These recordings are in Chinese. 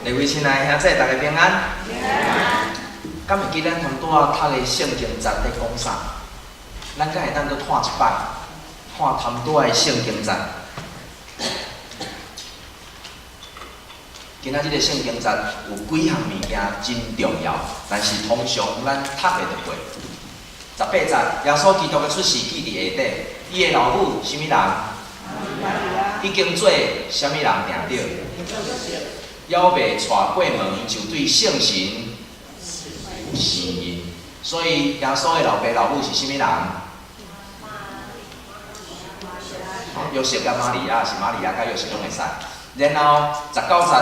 各位亲爱的兄弟，大家平安。平安。敢会记咱通拄仔读的圣经节在讲啥？咱敢会当搁看一摆，看通拄仔的圣经节。今仔日个圣经节有几项物件真重要，但是通常咱读袂得过。18节，耶稣基督的出世记伫下底，伊的老母什么人？已经做什么人定着？还未娶过门，就对圣神有信任。所以耶稣的老爸老母是什么人？约瑟甲玛利亚是玛利亚甲约瑟拢会使。然后19节，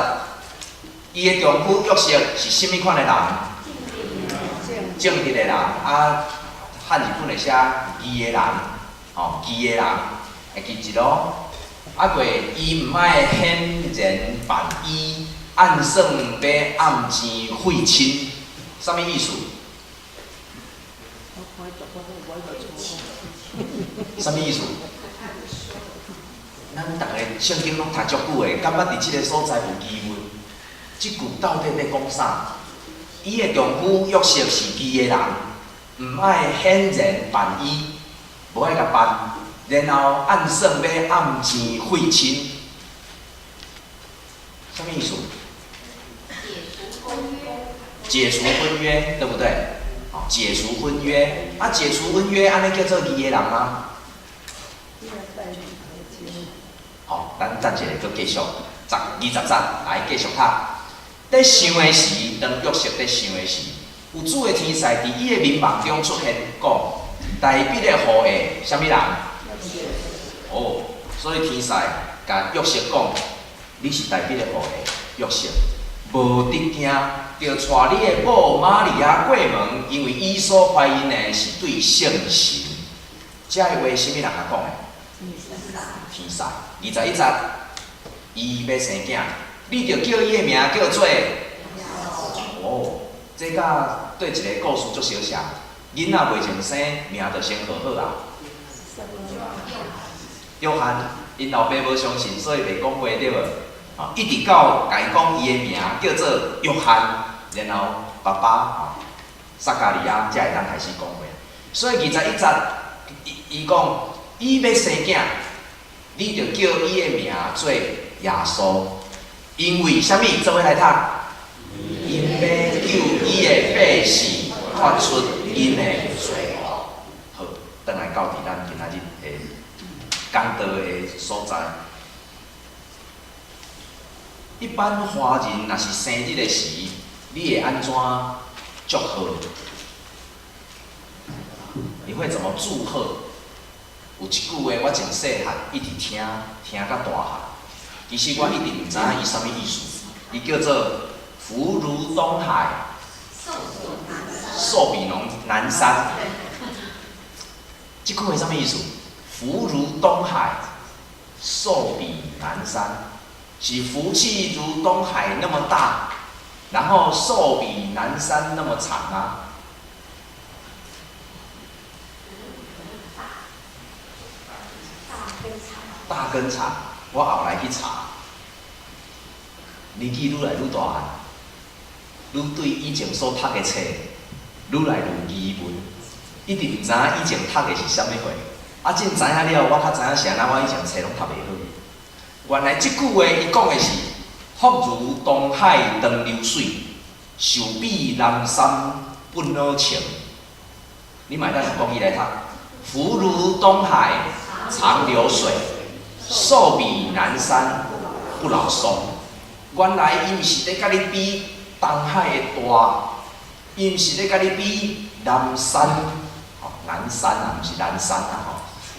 伊的丈夫约瑟是什么款的人？正直的人。汉字本会写义的人，义的人会记住咯。过伊毋爱显然办依，暗算要暗钱费亲，啥物意思？啥物意思？咱逐个圣经拢读足久的，感觉伫即个所在有疑问。即句到底要讲啥？伊的丈夫约瑟是义的人，毋爱显然办依，无爱甲办。然后暗算要暗钱费亲，什么意思？解除婚约，对不对？解除婚约，解除婚约，安尼叫做义的人吗？咱等一下搁继续20节来继续读。在想的时，当约瑟在想的时，有主的天使伫伊的面梦中出现，讲代笔的户的什么人？所以天使甲约瑟讲：你是代笔的户的约瑟，无得惊，着带你的某玛利亚过门，因为伊所怀孕的是对圣神。这个话什么人甲讲的？天使。21节，伊要生囝，你着叫伊的名叫做这甲对一个故事足相像。囡仔袂前生，名着先好好啊。约翰，因老爸无相信，所以袂讲话对无？一直到甲伊讲伊的名叫做约翰，然后爸爸撒加利亚才会当开始讲话。所以21节，伊讲伊要生囝，你着叫伊的名做耶稣，因为啥物？做伙来读。因要救伊的百姓，发出因的罪恶。好，转来到伫咱今仔日的讲道的所在。一般华人若是生日的时，你会安怎祝贺？你会怎么祝贺？有一句话我从细汉一直听到大汉，其实我一直毋知影伊啥物意思。伊叫做福如东海，寿比南山。这句话啥物意思？福如东海，寿比南山，是福气如东海那么大，然后寿比南山那么长吗？大跟长，我后来去查，年纪愈来愈大汉，愈对以前所读的册愈来愈疑问，一直毋知影以前读的是啥物货。真知影了，我较知影是安怎，我以前册拢读袂好。原来即句话伊讲的是福如东海长流水，寿比南山不老情。你买单用国语来读，福如东海长流水，寿比南山不老松。原来伊毋是咧甲你比东海的大，伊毋是咧甲你比南山，南山毋是南山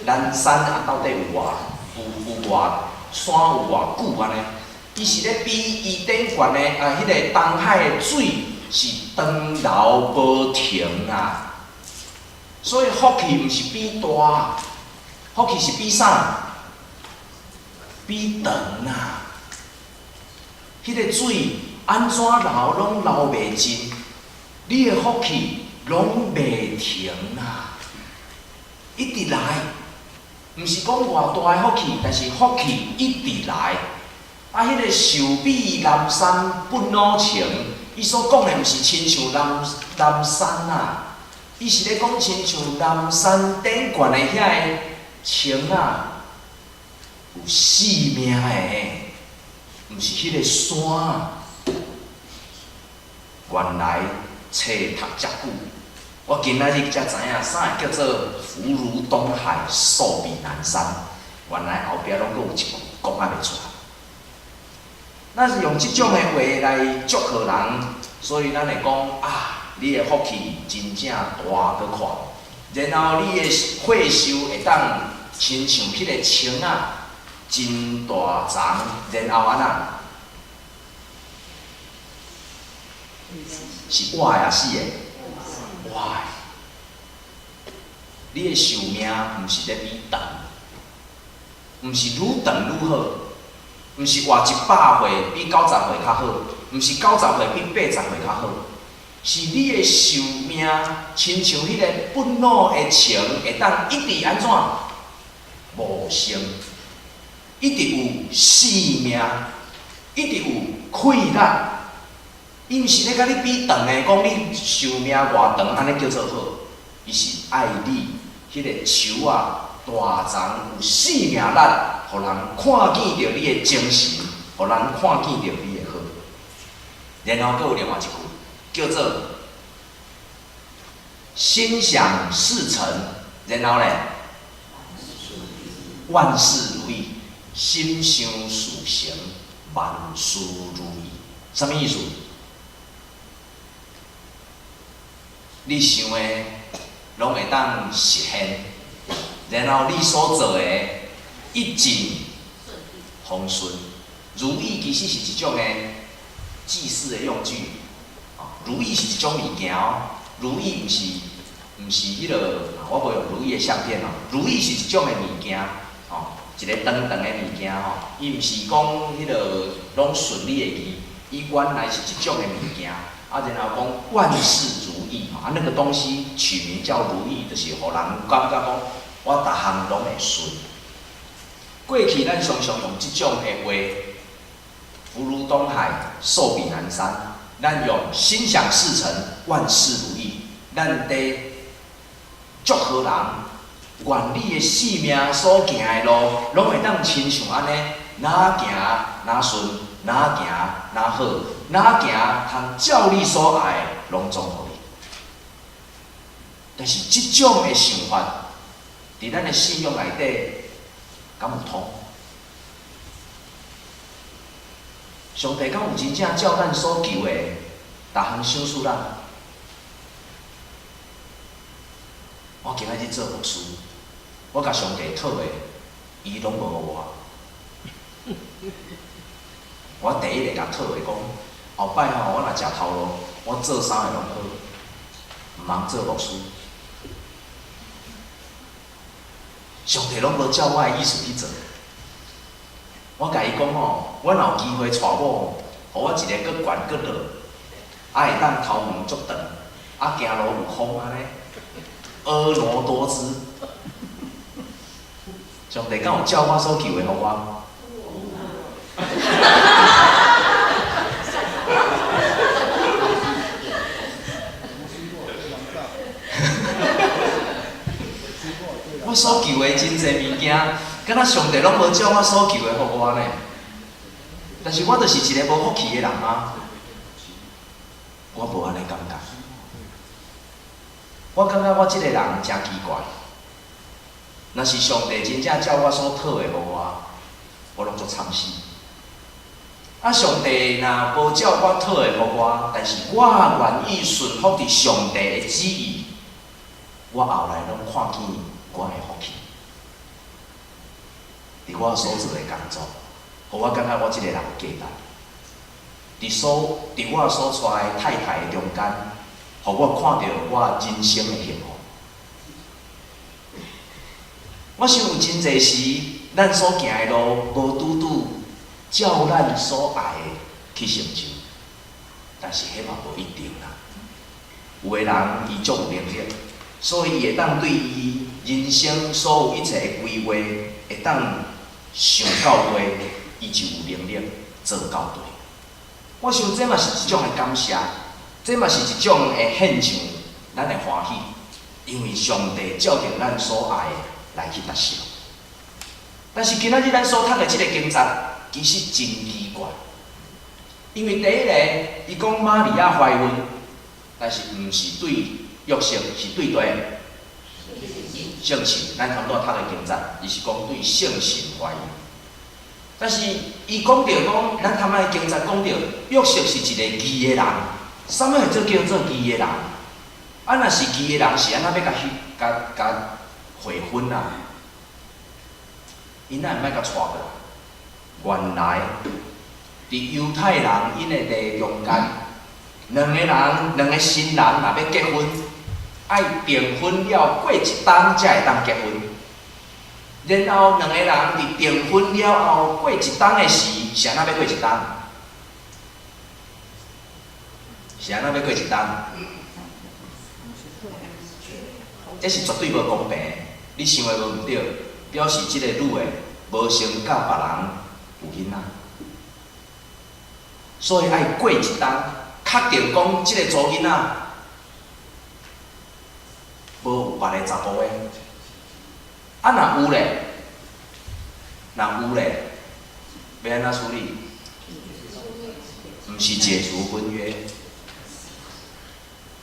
南山到底有偌山有偌久安尼？伊是咧比伊顶悬的迄个东海的水是长流无停啊。所以福气毋是比大，福气是比啥？比长啊！迄个水安怎流拢流袂尽，你的福气拢袂停啊！一直来，毋是讲偌大的福气，但是福气一直来。啊，迄个寿比南山不老情，伊所讲的毋是亲像南山啊，伊是咧讲亲像南山顶悬的遐个情啊，有生命的，毋是迄个山啊。原来册读遮久，我今仔日才知影啥叫做福如东海，寿比南山。原来后壁拢阁有一句讲啊袂出来。咱是用即种的话来祝贺人，所以咱会讲啊，你的福气真正大搁宽，然后你的岁寿会当亲像迄个青啊，真大丛，然后安那？是活的也死的？活的。你的寿命毋是咧比长，毋是愈长愈好，毋是活100岁比90岁较好，毋是90岁比80岁较好，是你的寿命亲像迄个不老的情，会当一直安怎无生，一直有生命，一直有快乐。伊毋是咧甲你比长的，讲你寿命偌长，安尼叫做好。伊是爱你迄个树啊，大丛有生命力，互人看见着你的精神，互人看见着你的好。然后佫有另外一句，叫做心想事成，然后咧万事如意，心想事成，万事如意。什么意思？你想的拢会当实现，然后你所做的一尽风顺。如意其实是一种的祭祀的用具，如意是一种物件哦。如意毋是迄个，我无用如意的相片哦。如意是一种的物件哦，一个长长的物件哦。伊毋是讲迄个拢顺利的去，伊原来是一种的物件。啊，然后讲万事如意啊，那个东西取名叫如意，就是互人感觉讲我逐项拢会顺。过去咱常常用即种的话，福如东海，寿比南山。咱用心想事成，万事如意。咱伫祝贺人，愿你的性命所行的路，拢会当亲像安尼，哪行哪顺，哪行哪好。哪行通照你所爱，拢总互你。但是即种的想法，伫咱的信仰内底，敢有通？上帝敢有真正照咱所求的，逐项赏赐咱？我今仔日做牧师，我甲上帝讨的，伊拢无互我。我第一个甲讨的讲。后摆吼，我若食头路，我做啥会拢好，毋通做牧师。上帝拢无照我的意思去做。我甲伊讲吼，我若有机会娶某，互我一个搁悬搁落，啊会当头毛足长，啊行路有风安尼，婀娜多姿。上帝敢有照我所求的互我？我所求的真侪物件，敢若上帝拢无照我所求的互我呢。但是我就是一个无福气的人啊，我无安尼感觉。我感觉我即个人真奇怪。若是上帝真正照我所讨的互我，我拢足惨死。啊，上帝若无照我讨的互我，但是我愿意顺服伫上帝的旨意，我后来拢看见我的福气。伫我所做的工作，互我感觉我即个人有价值。伫我所娶的太太的中间，互我看到我人生的幸福。我想有真侪时，咱所行的路无拄拄照咱所爱的去成就，但是迄嘛无一定啦。有的人伊足有能力，所以伊会当对伊人生所有一切的规划，会当想到话，伊就有能力。做到对。我想这嘛是一种的感谢，这嘛是一种的献上咱的欢喜，因为上帝照着咱所爱的来去达成。但是今仔日咱所读的这个经节，其实真奇怪，因为第一个，伊讲玛利亚怀孕，但是毋是对约瑟，是对谁？圣神。咱头拄读的经节，伊是讲对圣神怀孕。但是伊讲到讲，咱头仔的经节讲到约瑟是一个义的人，啥物会做叫做义的人？啊，若是义的人，是安怎要甲会婚啊？因哪会莫甲娶过来？原来，伫犹太人因的礼中间，两个新人若要结婚，爱订婚了过一冬才会当结婚。然后两个人伫订婚了后过一冬的时，是安怎要过一冬？是安怎要过一冬？这是绝对无公平的，你想的无毋对。表示即个女的无先甲别人有囡仔，所以爱过一冬，确定讲即个查囡仔无有别个查甫的。啊，若有咧，要安怎处理？毋是解除婚约，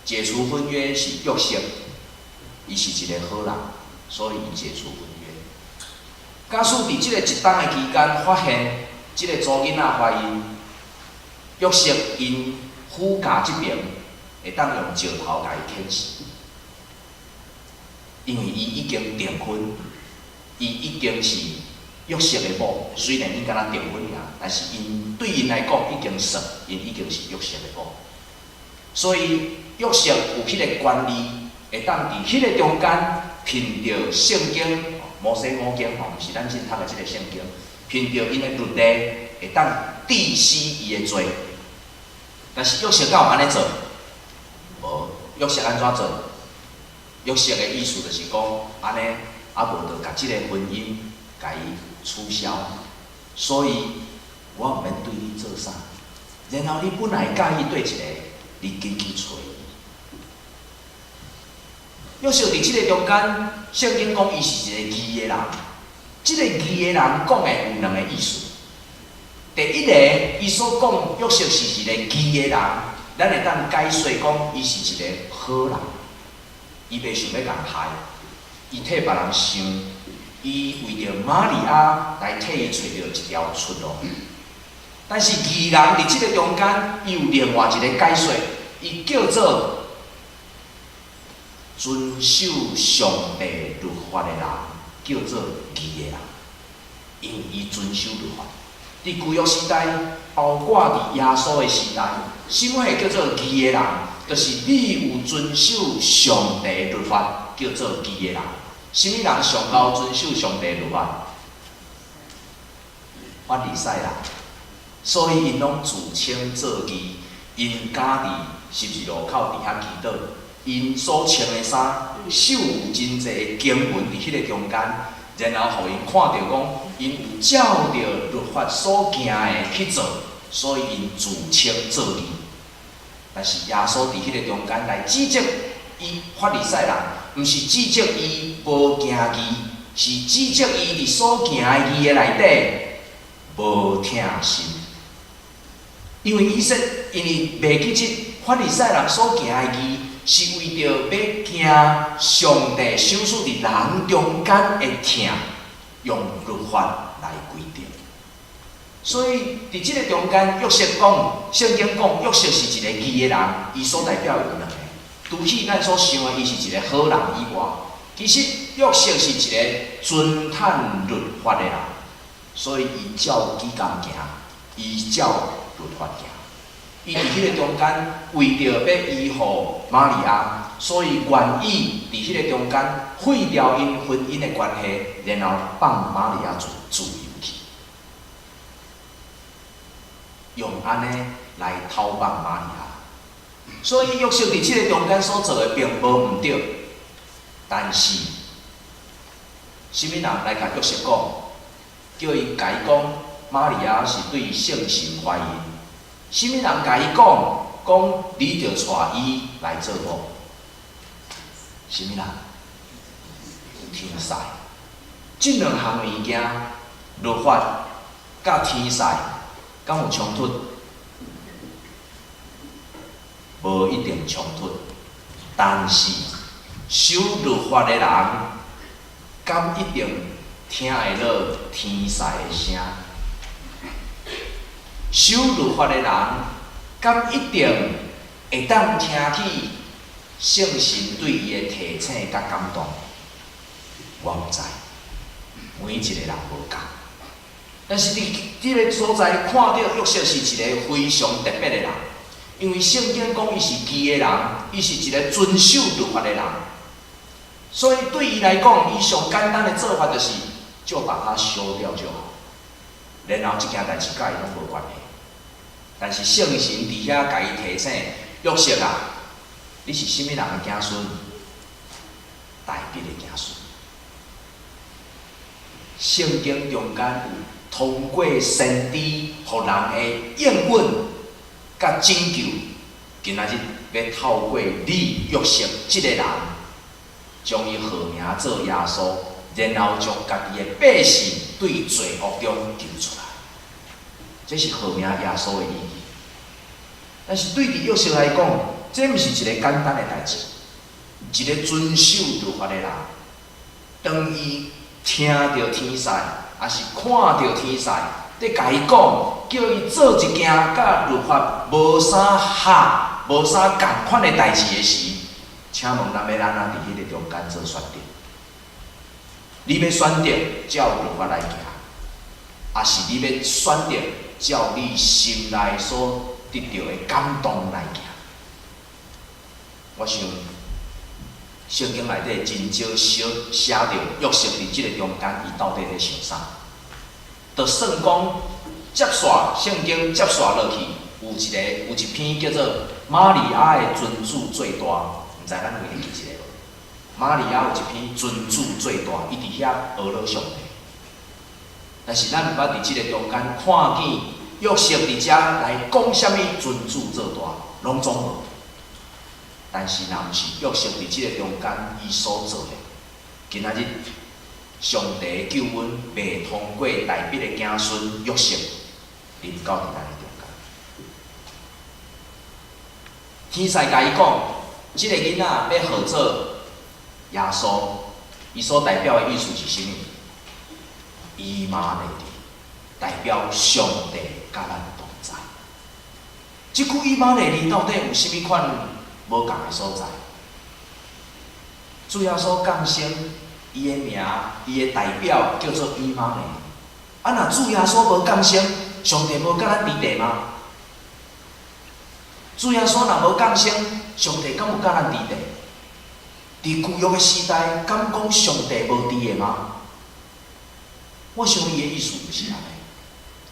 解除婚约是约瑟，伊是一个好人，所以伊解除婚约。假使伫即个一冬的期间，发现即个查囡仔怀孕，约瑟因夫家即边会当用石头甲伊砍死，因为伊已经订婚，伊已经是约瑟的某。虽然因敢若订婚尔，但是因对因来讲已经算，因已经是约瑟的某。所以约瑟有迄个权利，会当伫迄个中间凭着圣经。摩西五经吼，毋是咱真读的即个圣经，凭着因的律例，会当治死伊的罪。但是约瑟敢有安尼做？无，约瑟安怎做？约瑟的意思就是讲，安尼啊无着甲即个婚姻甲伊取消。所以我毋免对你做啥，然后你本来介意对一个，你紧去找伊。约瑟伫即个中间，圣经讲伊是一个义的人。即个义的人讲的有两个意思。第一个，伊所讲约瑟是一个义的人，咱会当解说讲伊是一个好人，伊袂想要人害，伊替别人想，伊为着玛利亚来替伊找到一条出路。但是义人伫即个中间，伊有另外一个解说，伊叫做遵守上帝律法的人，叫做义的人，因为伊遵守律法。伫旧约时代，包括伫耶稣的时代，什么叫做义的人？就是你有遵守上帝律法，叫做义的人。什么人上高遵守上帝律法？法利赛人。所以因拢自称做义，因家己十字路口伫遐祈祷。因所穿的衫，手有真侪经文伫迄个中间，然后互因看到讲，因有照着律法所行的去做，所以因自称做义。但是耶稣伫迄个中间来指责伊法利赛人，毋是指责伊无行义，是指责伊伫所行的义的内底无听心。因为因为袂记即法利赛人所行的义。是为着要惊上帝赏赐伫人中间的听，用律法来规定。所以伫即个中间，约瑟讲，圣经讲约瑟是一个义的人，伊所代表有两个。除去咱所想的伊是一个好人以外，其实约瑟是一个遵探律法的人，所以伊照纪纲行，伊照律法行。伊伫迄个中间，为着要依附玛利亚，所以愿意伫迄个中间废掉因婚姻的关系，然后放玛利亚自由去，用安尼来偷放玛利亚。所以约瑟伫即个中间所做的并无毋对，但是，什么人来甲约瑟讲，叫伊甲伊讲，玛利亚是对圣神怀孕，什么人甲伊讲你着带伊来做某？什么人？天使。这两项物件，律法甲天使，敢有冲突？无一定冲突，但是守律法的人，敢一定听会落天使的声？守律法的人，敢一定会当听起圣神对伊的提醒甲感动？我毋知，每一个人无共。但是伫即个所在看到约瑟是一个非常特别的人，因为圣经讲伊是义的人，伊是一个遵守律法的人，所以对伊来讲，伊上简单的做法就是就把它修掉就好，然后即件代志甲伊拢无关系。但是圣神伫遐甲伊提醒，约瑟啊，你是甚物人的子孙？大卫的子孙。圣经中间有通过先知，互人的应允甲拯救，今仔日要透过你约瑟即个人，将伊号名做耶稣，然后将家己的百姓对罪恶中救出来。这是号名耶稣的意义。但是对伫约瑟来讲，这毋是一个简单的代志。一个遵守律法的人，当伊听到天使，还是看到天使，伫甲伊讲，叫伊做一件甲律法无啥合、无啥共款的代志的时，请问咱要安怎伫迄个中间做选择？你要选择照律法来行，还是你要选择照你心内所得到的感动来行？我想，圣经内底真少写到约瑟伫即个中间，伊到底在想啥？就算讲接续圣经接续落去，有一篇叫做《玛利亚的尊主最大》，毋知咱有记一个无？玛利亚有一篇尊主最大，伊伫遐学了上帝。但是咱毋捌伫即个中间看见约瑟伫遮来讲啥物尊主做大，拢总无。但是，若毋是约瑟伫即个中间伊所做的，今仔日上帝的救恩未通过大卫的子孙约瑟临到伫咱的中间。天使甲伊讲，即个囡仔要号做耶稣，伊所代表的意思是啥物？以马内利，代表上帝甲咱同在。即句以马内利到底有啥物款无共的所在？主耶稣降生，伊的名，伊的代表叫做以马内利。啊，若主耶稣无降生，上帝无甲咱伫地吗？主耶稣若无降生，上帝敢有甲咱伫地？伫旧约的时代，敢讲上帝无伫的吗？我想伊的意思就是安尼，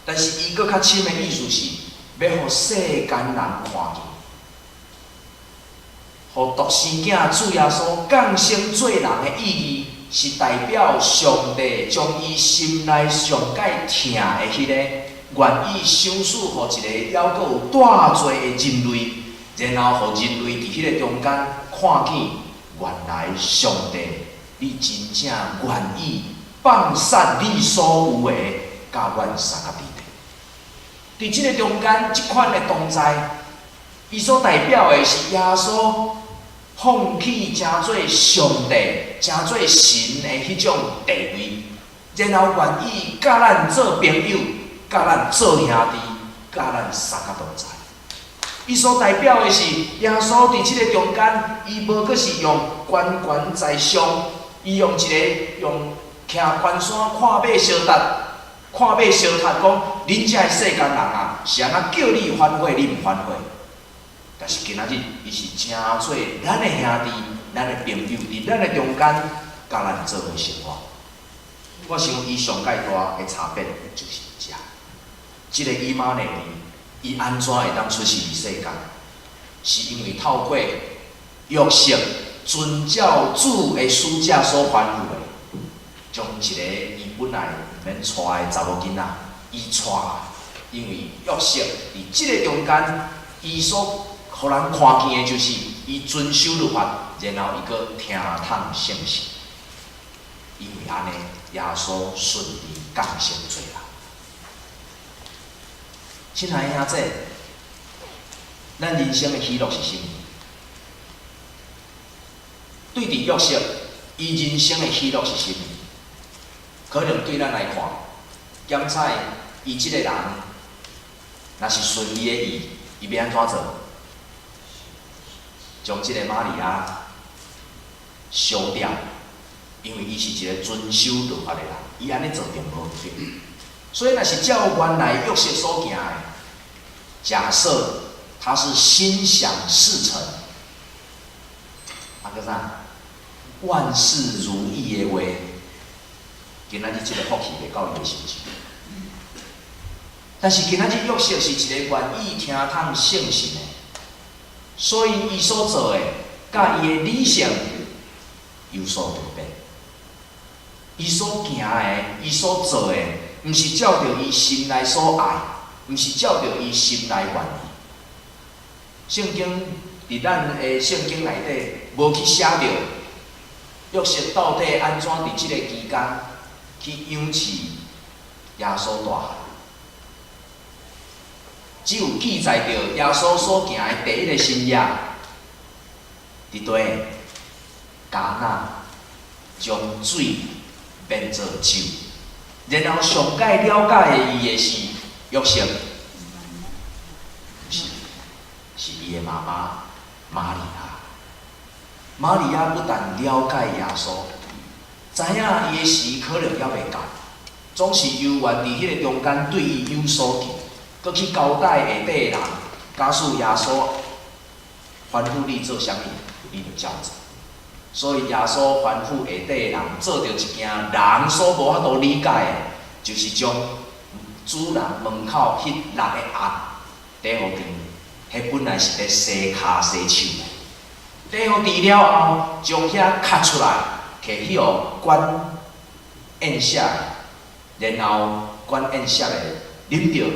但是伊搁较深的意思是，要互世间人看见，互独生囝主耶稣降生做人的意义，是代表上帝将伊心内上界疼的迄个，愿意赏赐互一个还阁有大多的人类，然后互人类伫迄个中间看见，原来上帝你真正愿意放散你所有的，甲阮三个伫地。伫即个中间，即款的同在，伊所代表的是耶稣放弃诚做上帝、诚做神的迄种地位，然后愿意甲咱做朋友，甲咱做兄弟，甲咱三个同在。伊所代表的是耶稣伫即个中间，伊无阁是用悬悬在上，伊用一个用徛悬山看马相踏，看马相踏讲，恁遮的世间人啊，是安怎叫你反悔，你毋反悔。但是今仔日，伊是诚做咱的兄弟、咱的朋友，伫咱的中间，甲咱做伙生活。我想伊上界大的差别就是遮，即个以马内利，伊安怎会当出世于世间？是因为透过约瑟遵照主的使者所吩咐的，将一个伊本来毋免带的查某囡仔，伊带，因为约瑟伫即个中间，伊所互人看见的就是伊遵守律法，然后伊阁听从圣神，因为安尼，耶稣顺利降生罪人。亲爱的兄弟，咱人生的喜乐是啥物？对伫约瑟，伊人生的喜乐是啥物？可能对咱来看，检采伊即个人，若是顺利的伊要安怎做？将即个玛利亚烧掉，因为伊是一个遵守律法的人，伊安尼做并无对。所以，若是照原来约瑟所行的，假设他是心想事成，个啥？万事如意的话，今仔日即个福气袂到伊的身上。但是今仔日约瑟是一个愿意听从圣神的，所以伊所做的，甲伊的理想有所对比。伊所行的，伊所做的，毋是照着伊心内所爱，毋是照着伊心内愿意。圣经伫咱的圣经内底无去写着约瑟到底安怎伫即个期间去养饲耶稣大汉。只有记载着耶稣所行的第一个新约，伫对迦纳将水变做酒，然后上界了解的伊的是约瑟，是伊的妈妈玛利亚。玛利亚不但了解耶稣，知影伊的时可能还袂到，总是犹原伫迄个中间对伊有所求。搁去交代下底人，假使耶稣吩咐你做啥物，你就照做。所以耶稣吩咐下底人做着一件人所无法度理解的，就是将主人门口迄6个鸭底互猪，迄本来是咧洗骹洗手的，底互猪了后，将遐卡出来，摕去互管宴舍的，然后管宴舍的啉着。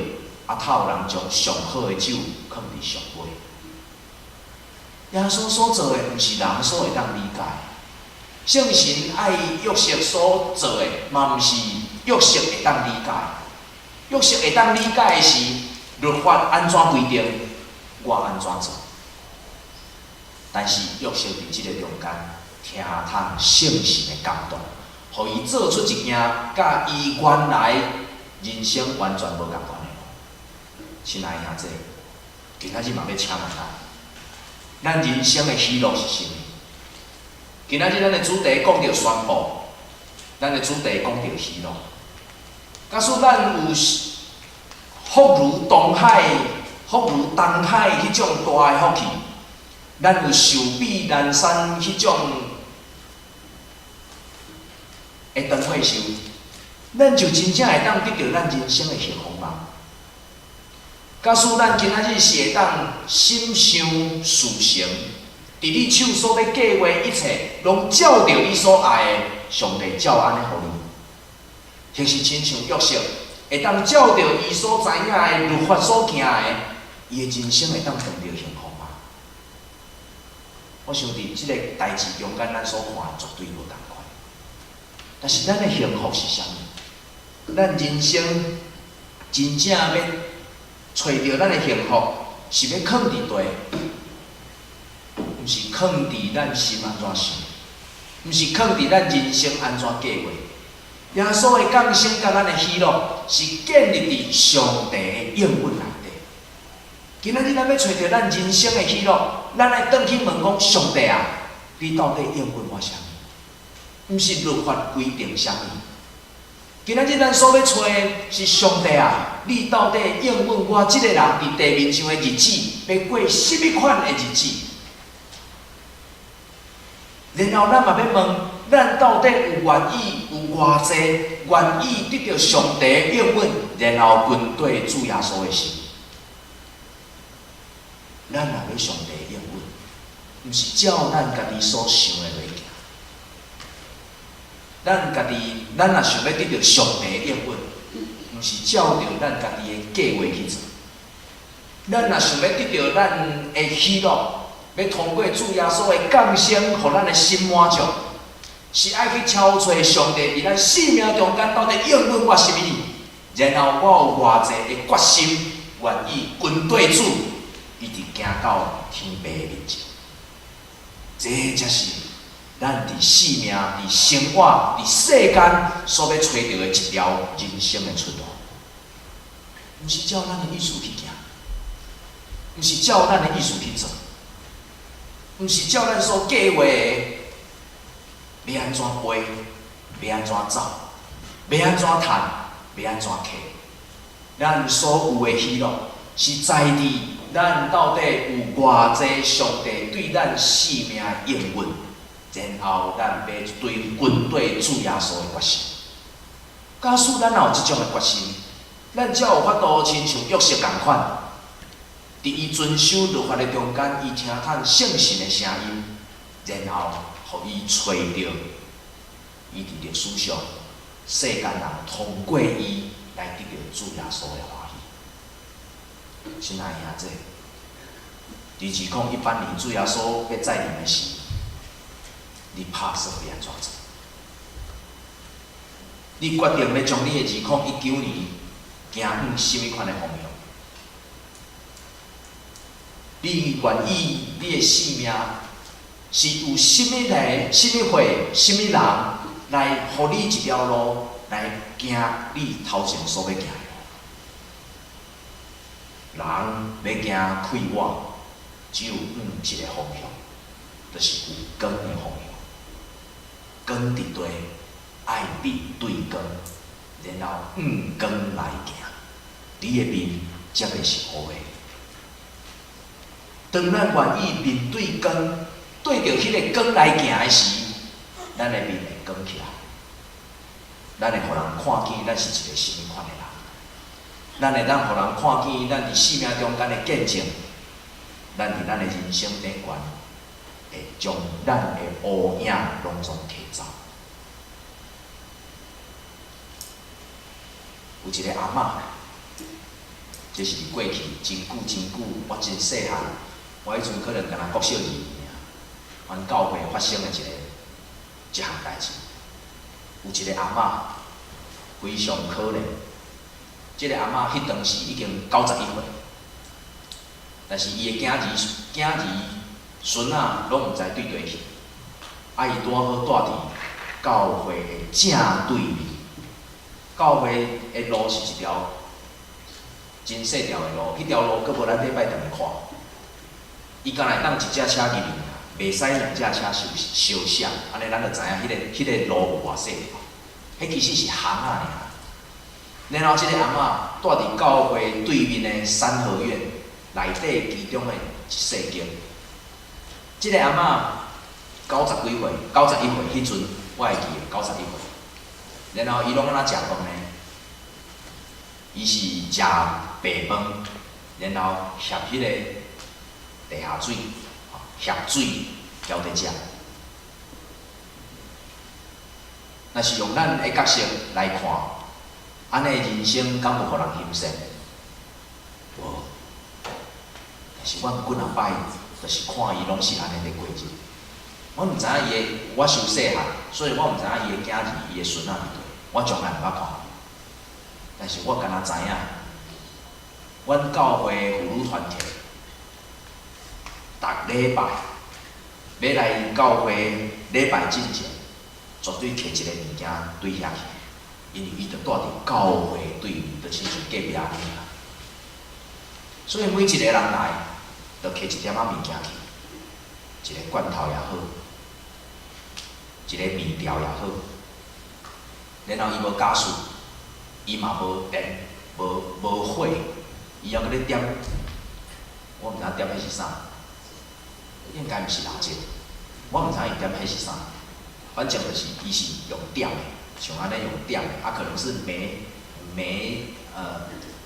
才有人将上好的酒放伫上尾。耶稣所做的，毋是人所会当理解。圣神爱约瑟所做的，嘛毋是约瑟会当理解。约瑟会当理解的是律法安怎规定，我安怎做。但是约瑟伫即个中间，听从圣神的感动，互伊做出一件甲伊原来人生完全无共款。亲爱的兄弟，今仔日嘛要请问咱人生的喜乐是啥物？今仔日咱的主题讲到宣布，咱的主题讲到喜乐。假使咱有福如东海、福如东海迄种大的福气，咱有寿比南山迄种的长岁寿，咱就真正会当得到咱人生的幸福吗？假使咱今仔日是会当心想事成，伫你手所要计划一切，拢照着伊所爱的，上帝照安尼互你，或是亲像约瑟，会当照着伊所知影的律法所行的，伊的人生会当得到幸福吗？我想伫即个代志中间，咱所看绝对无同款。但是咱的幸福是啥物？咱人生真正要找到咱的幸福，是要藏伫地，毋是藏伫咱心安怎想，毋是藏伫咱人生安怎计划。耶稣的降生甲咱的喜乐，是建立伫上帝的应允内底。今仔日咱要找到咱人生的喜乐，咱来转去问讲：上帝啊，你到底应允我啥物？毋是律法规定啥物？今仔日咱所要找的是上帝啊！你到底应允我即个人伫地面上的日子，要过什么款的日子？然后咱嘛要问，咱到底有愿意有偌济愿意得到上帝应允，然后跟对主耶稣的心？咱若要上帝应允，毋是照咱家己所想的来行。咱家己，咱若想要得到上帝应允，毋是照着咱家己的计划去做。咱若想要得到咱的喜乐，要通过主耶稣的降生，互咱的心满足，是爱去超找上帝伫咱生命中间到底应允我什么，然后我有偌济的决心，愿意跟对主，一直行到天父的面前。这才是咱伫生命、伫生活、伫世间所要找到的一条人生的出路。毋是照咱的意思去行，毋是照咱的意思去做，毋是照咱所计划的，要安怎飞，要安怎走，要安怎趁，要安怎摕。咱所有的喜乐，是在于咱到底有偌济上帝对咱生命的应允，然后咱要跟对主耶稣的决心。假使咱有即种的决心，咱才有法度亲像约瑟共款，伫伊遵守律法的中间，伊听趁圣神的声音，然后互伊找到伊伫历史上世间人通过伊来得到主耶稣的欢喜。亲爱兄弟，2018年主耶稣要再临的时，你拍算要安怎做？你决定要将你的2019年行向什么款的方向？你愿意你的生命是有什么人、什么会、什么人来予你一条路来行你头前所要行的路？人要行快活，只有一个方向，就是有光的方向。光伫地，爱面对光，然後光來行，你的面才會是好的。當咱願意面對光，對着迄個光來行的時，咱的面會光起來。咱會互人看見咱是一個什麼款的人，咱會當互人看見咱伫生命中間的見證，咱伫咱的人生頂懸，會將咱的烏影攏總摕走。有一個阿嬷，這是過去真久，我真細漢，我迄陣可能敢若國小2年，阮教會發生的一項代志。有一個阿嬷非常可憐，這個阿嬷迄當時已經91歲，但是伊的囝兒孫仔攏毋知對佗去，伊拄好住佇教會的正對面。教會的路是一條真細條的路，迄條路佫無咱禮拜定看。伊敢若會當一隻車入去，袂使兩隻車相閃，安尼咱就知影迄個路有偌細條。迄其實是巷仔爾。然後即個阿嬷住佇教會對面的三合院內底其中的一細間。即個阿嬷90幾歲，91歲，迄陣我會記91歲。然後伊攏安怎食飯呢？伊是食白飯，然後烚迄個地下水，烚水澆在食。若是用咱的角色來看，安尼人生敢有互人欣賞？無。但是阮幾若擺，就是看伊攏是安尼在過日。我毋知影伊的，我受細漢，所以我毋知影伊的囝兒、伊的孫仔佇佗。我從來毋捌看，但是我敢若知影，阮教會婦女團體，逐禮拜要來教會禮拜之前，絕對摕一個物件對遐去，因為伊就住佇教會對面，就親像隔壁安尼啊。所以每一個人來，就摕一點仔物件去，一個罐頭也好，一個麵條也好。然後伊無加水，伊嘛無電，無火，伊還佫咧點，我毋知影點迄是啥，應該毋是蠟燭，我毋知影伊點迄是啥，反正就是伊是用點的，像安尼用點的，可能是煤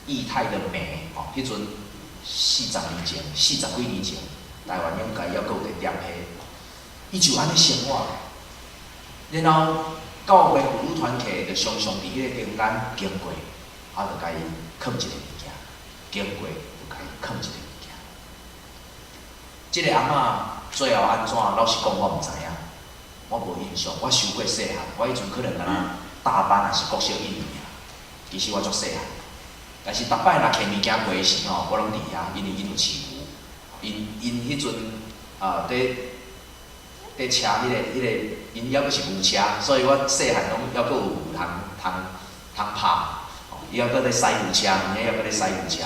液態的煤，迄陣40年前、40幾年前，台灣應該還佫有在點迄，伊就安尼生活，然後。教會婦女團體就常常佇迄個中間經過，就甲伊藏一个物件，经过就甲伊藏一个物件。即个阿嬷最后安怎？老实讲，我毋知影，我无印象。我受过细汉，我迄阵可能敢若大班还是国小一年啊。其实我足细汉，但是逐摆若摕物件过时吼，我拢伫遐，因为因有饲牛，因迄阵伫车迄个，因还阁是牛车，所以我细汉拢还阁有牛通拍。伊还阁咧驶牛车，伊还阁咧驶牛车。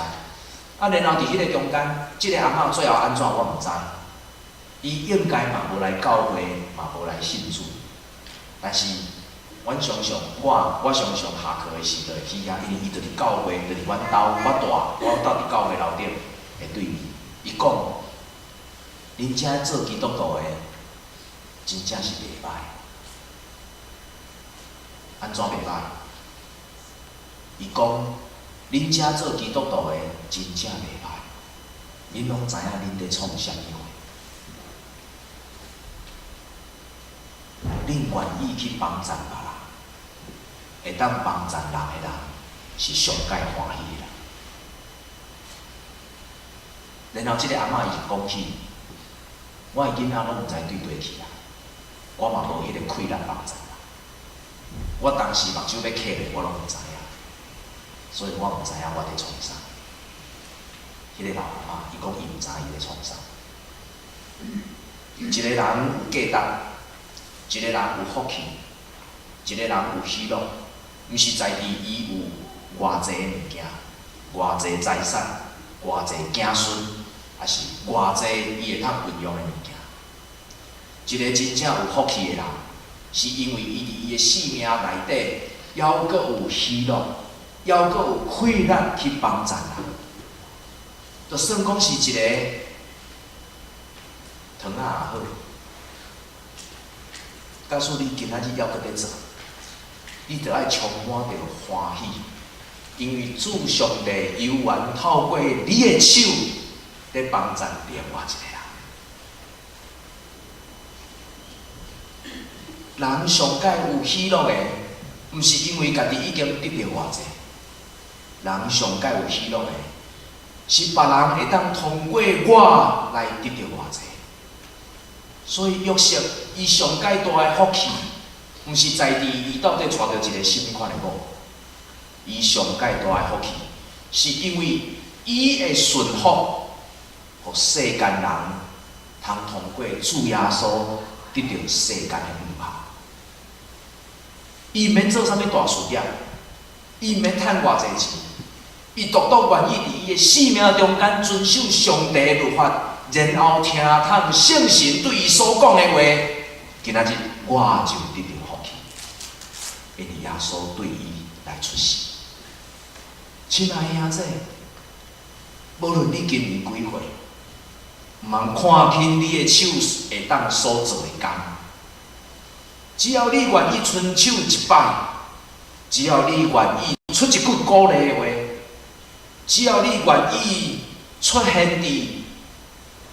啊，然后伫迄个中间，即个阿嬷最后安怎我毋知。伊应该嘛无来教会，嘛无来信主。但是，阮常常我常常下课的时就会去遐，因为伊就伫教会，就伫阮兜，我兜伫教会楼顶的对面。伊讲，恁遮做基督徒的，真正是袂歹。安怎袂歹？伊讲，恁遮做基督徒的真正袂歹，恁拢知影恁伫创啥物货？恁愿意去帮助别人，会当帮助人的人，是上界欢喜的人。然后即个阿嬷伊就讲起，我的囡仔拢毋知对佗去啊，我嘛无迄个气力帮助人。我当时目睭要磕咧，我拢毋知影。所以我毋知影我伫创啥。迄个老阿嬷伊讲伊毋知伊伫创啥。一个人有价值，一个人有福气，一个人有喜乐，毋是在于伊有偌济物件、偌济财产、偌济子孙，还是偌济伊会通运用的物件。一个真正有福气的人，是因为伊伫伊的生命内底，还阁有喜乐。还阁有气力去帮助人，就算讲是一个糖仔也好，假使你今仔日还阁咧做，你着爱充满着欢喜，因为主上帝有缘透过你的手，咧帮助另外一个人。人上界有喜乐的，毋是因为家己已经得到偌济。人上界有喜乐的，是别人会当通过我来得到偌济。所以约瑟伊上界大的福气，毋是在于伊到底娶到一个什么款的某，伊上界大的福气，是因为伊的顺服，互世间人通通过主耶稣得到世间的美好。伊毋免做啥物大事业，伊毋免趁偌济钱。伊独独愿意伫伊的生命中间遵守上帝的律法，然后听从圣神对伊所讲的话，今仔日我就得到福气，因为耶稣对伊来出世。亲爱的兄弟，无论你今年几岁，毋通看轻你的手会当所做的工，只要你愿意伸手一摆，只要你愿意出一句鼓励的话。只要你愿意出现伫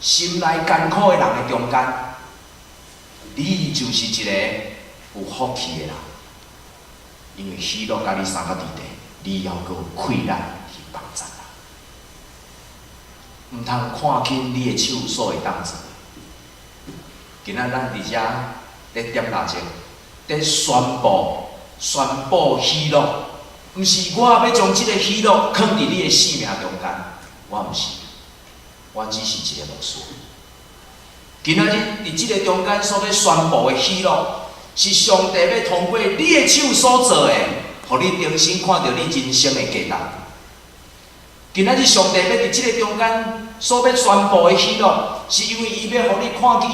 心内艰苦的人的中间，你就是一个有福气的人。因为喜乐甲你三个伫地，你还阁有气力去帮助人。毋通看轻你的手所会当做。今仔咱伫遮咧点蜡烛，咧宣布喜乐。毋是我要将即个喜乐放伫你的生命中间，我毋是，我只是一个牧师。今仔日伫即个中间所要宣布的喜乐，是上帝要通过你的手所做的，互你重新看到你人生的价值。今仔日上帝要伫即个中间所要宣布的喜乐，是因为伊要互你看见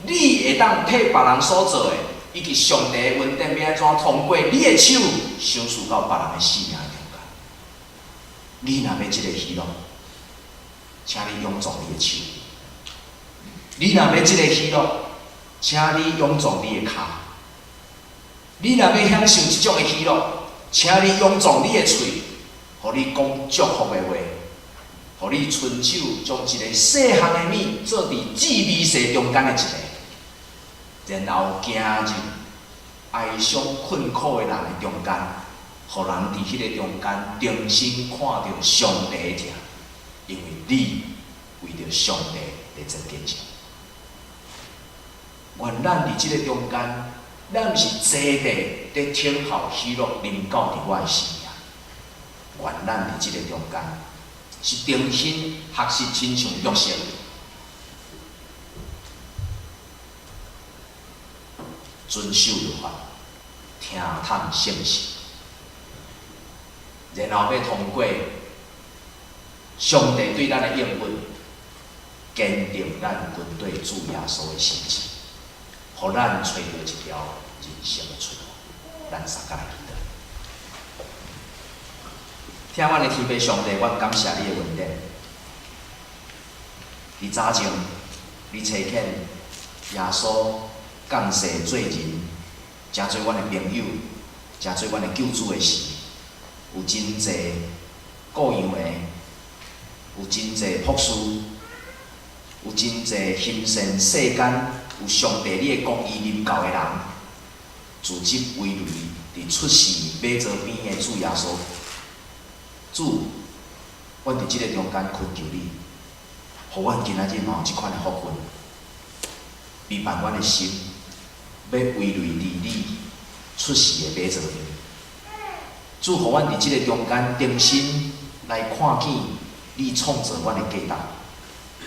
你会当替别人所做的。以及上帝的恩典要安怎通过你的手，享受到别人的生命中间。你若要即个喜乐，请你勇壮你的手；你若要即个喜乐，请你勇壮你的脚；你若要享受即种的喜乐，请你勇壮你的嘴，互你讲祝福的话，互你伸手将一个细项的物做伫至微细中间的一个。然后行入哀伤困苦的人的中间，互人伫迄个中间重新看到上帝的疼，因为你为着上帝在做见证。愿咱伫即个中间，咱毋是坐地在听候喜乐临到伫我的生命。愿咱伫即个中间，是重新学习亲像约瑟，遵守律法，听从圣事，然后要通过上帝对咱的应允，坚定咱军队主耶稣的心志，互咱找到一条人生的出路。咱三个来祈祷。听阮的天父上帝，阮感谢你的恩典。伫早前，你差遣耶稣降世做人，真做阮的朋友，真做阮的救主的时，有真侪各样的，有真侪博士，有真侪行善世间有上帝你的公义临到的人，自己为类伫出世马槽边的主耶稣。主，阮伫即个中间恳求你，互阮今仔日嘛有即款的福分，陪伴阮的心，要围类伫你出世的马槽边。主，互阮伫即个中间重新来看见你创造阮的价值。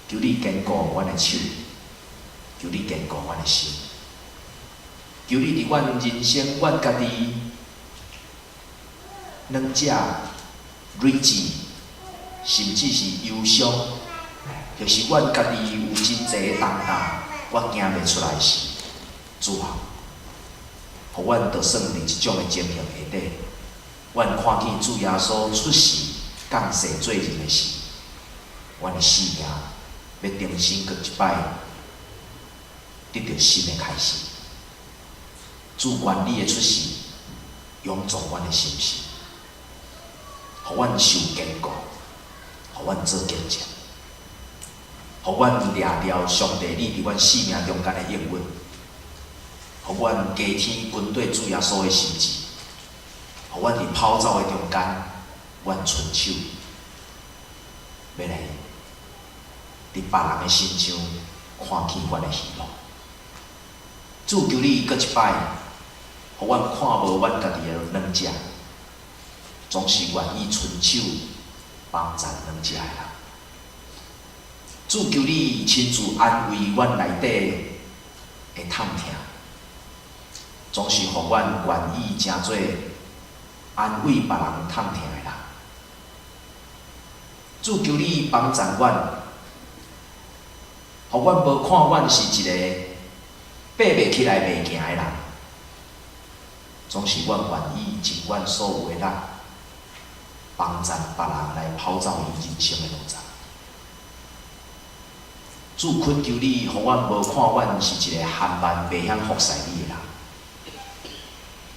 求你坚固阮的手，求你坚固阮的心，求你伫阮人生，阮家己。软者、睿智，甚至是忧伤，就是阮家己有真侪重担，我行袂出来时，主啊，互阮着算伫即种的情形下底，阮看见主耶稣出世、降世做人的时，阮的生命要重新搁一摆得到新的开始。主愿你的出世，永驻阮的心事。互阮受坚固，互阮做见证，互阮掠着上帝你伫阮生命中间的应允，互阮加添军队主耶稣的心志，互阮伫跑走的中间，阮伸手，要来伫别人的身上看见阮的喜乐。主求你搁一摆，互阮看无阮家己的软者。总是愿意伸手帮助软者的人。主求你亲自安慰阮内底的痛疼，总是互阮愿意诚做安慰别人痛疼的人。主求你帮助阮，互阮无看阮是一个爬袂起来袂行的人，总是阮愿意尽阮所有的力。帮助别人来跑走伊人生的路程。主恳求你，互阮无看阮是一个含慢袂晓服侍你的人，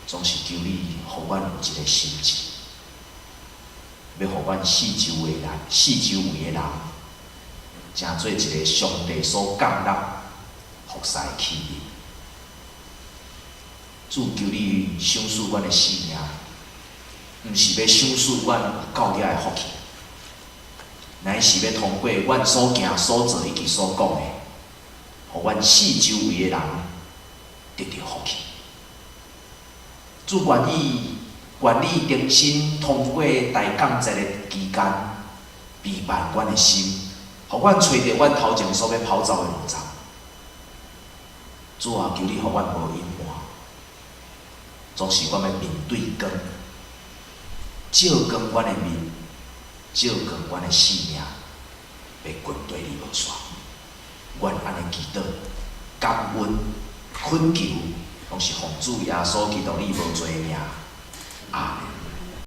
总是求你，互阮有一个心志，要互阮四周围的人，成做一个上帝所降纳服侍的器皿。主求你赏赐阮的生命。毋是要赏赐阮有够了的福气，乃是要通过阮所行所做以及所讲的，互阮四周围的人得到福气。主愿意重新通过大降节的期间，陪伴阮的心，互阮找到阮头前所要跑走的路程。主啊，求你互阮无隐瞒，总是阮要面对光。照光阮的面，照光阮的生命，被军队里无煞。愿安尼祈祷、感恩、恳求，拢是奉主耶稣基督你无罪的名。阿门。